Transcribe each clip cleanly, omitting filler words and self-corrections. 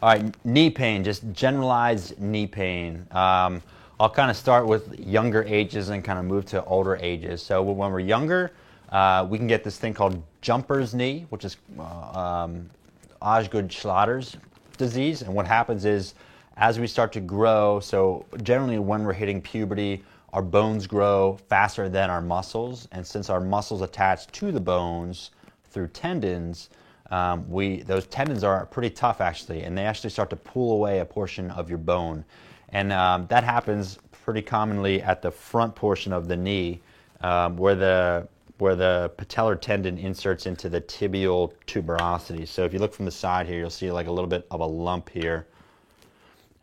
All right, knee pain, just generalized knee pain. I'll kind of start with younger ages and kind of move to older ages. So when we're younger, we can get this thing called jumper's knee, which is Osgood-Schlatter's disease. And what happens is, as we start to grow, so generally when we're hitting puberty, our bones grow faster than our muscles. And since our muscles attach to the bones through tendons, those tendons are pretty tough actually, and they actually start to pull away a portion of your bone. And that happens pretty commonly at the front portion of the knee, where the patellar tendon inserts into the tibial tuberosity. So if you look from the side here, you'll see like a little bit of a lump here.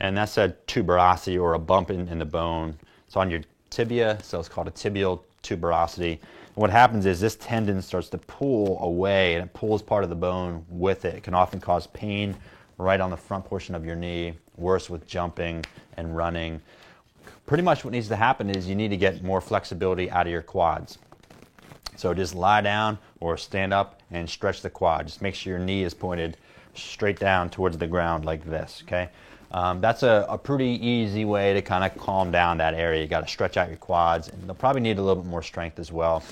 And that's a tuberosity, or a bump in the bone. It's on your tibia, so it's called a tibial tuberosity. And what happens is this tendon starts to pull away, and it pulls part of the bone with it. It can often cause pain right on the front portion of your knee, worse with jumping and running. Pretty much what needs to happen is you need to get more flexibility out of your quads. So just lie down or stand up and stretch the quad. Just make sure your knee is pointed straight down towards the ground like this, okay? That's a pretty easy way to kind of calm down that area. You got to stretch out your quads, and they'll probably need a little bit more strength as well.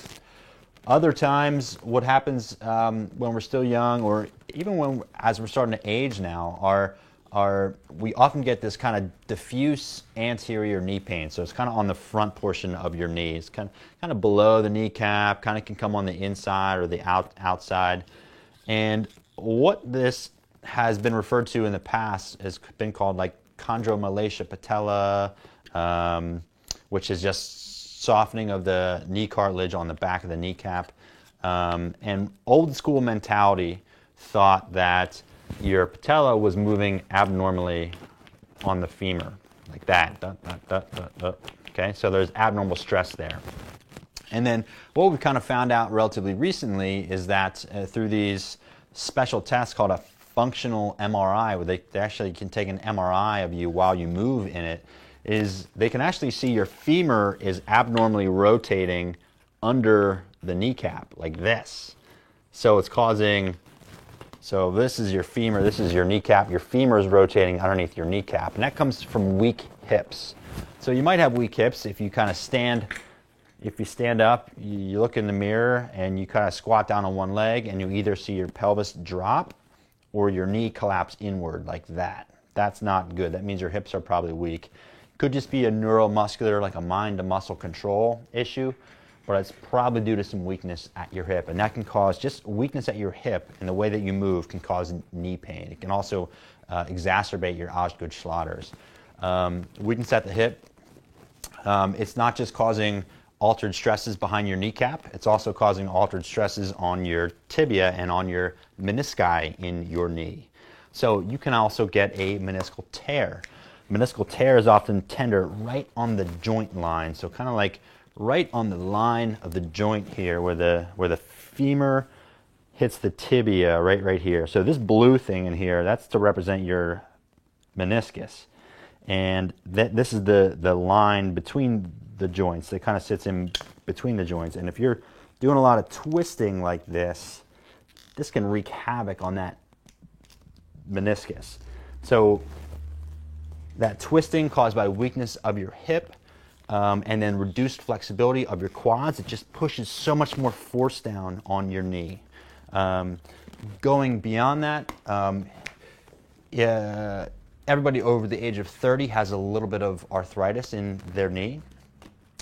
Other times, what happens when we're still young, or even as we're starting to age now, we often get this kind of diffuse anterior knee pain. So it's kind of on the front portion of your knee. It's kind of below the kneecap, kind of can come on the inside or the outside. And what this has been referred to in the past has been called like chondromalacia patella, which is just softening of the knee cartilage on the back of the kneecap. And old school mentality thought that your patella was moving abnormally on the femur, like that. Okay, so there's abnormal stress there. And then what we've kind of found out relatively recently is that through these special tests called a functional MRI, where they actually can take an MRI of you while you move in it, is they can actually see your femur is abnormally rotating under the kneecap, like this. So it's causing, so this is your femur, this is your kneecap, your femur is rotating underneath your kneecap, and that comes from weak hips. So you might have weak hips if you kind of stand, if you stand up, you look in the mirror and you kind of squat down on one leg, and you either see your pelvis drop or your knee collapse inward like that. That's not good. That means your hips are probably weak. Could just be a neuromuscular, like a mind to muscle control issue, but it's probably due to some weakness at your hip. And that can cause, just weakness at your hip and the way that you move can cause knee pain. It can also exacerbate your Osgood-Schlatter's. Weakness at the hip, it's not just causing altered stresses behind your kneecap, it's also causing altered stresses on your tibia and on your menisci in your knee. So you can also get a meniscal tear. Meniscal tear is often tender right on the joint line, so kind of like right on the line of the joint here where the femur hits the tibia, right here. So this blue thing in here, that's to represent your meniscus. And this is the line between the joints. It kind of sits in between the joints. And if you're doing a lot of twisting like this can wreak havoc on that meniscus. So that twisting caused by weakness of your hip, and then reduced flexibility of your quads, it just pushes so much more force down on your knee. Going beyond that, everybody over the age of 30 has a little bit of arthritis in their knee.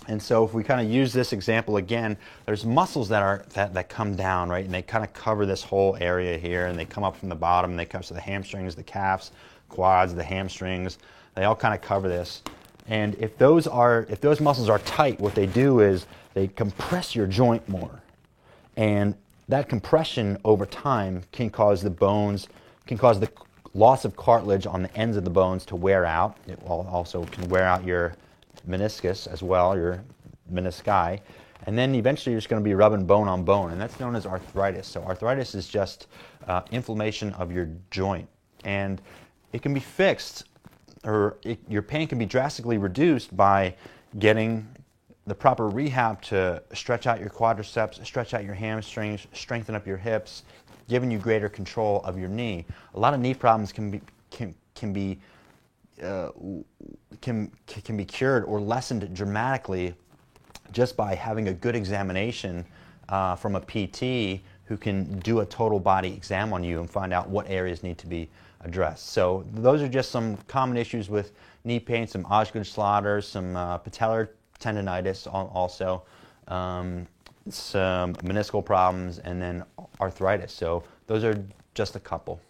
And so if we kind of use this example again, there's muscles that come down, right? And they kind of cover this whole area here, and they come up from the bottom, and they cover the hamstrings, the calves, quads, the hamstrings. They all kind of cover this. And if those muscles are tight, what they do is they compress your joint more. And that compression over time can cause the loss of cartilage on the ends of the bones to wear out. It also can wear out your meniscus as well, your menisci. And then eventually you're just going to be rubbing bone on bone, and that's known as arthritis. So arthritis is just inflammation of your joint. And it can be fixed, or your pain can be drastically reduced by getting the proper rehab to stretch out your quadriceps, stretch out your hamstrings, strengthen up your hips, giving you greater control of your knee. A lot of knee problems can can be can be cured or lessened dramatically just by having a good examination from a PT who can do a total body exam on you and find out what areas need to be addressed. So those are just some common issues with knee pain, some Osgood-Schlatter, some patellar tendonitis also, some meniscal problems, and then arthritis. So those are just a couple.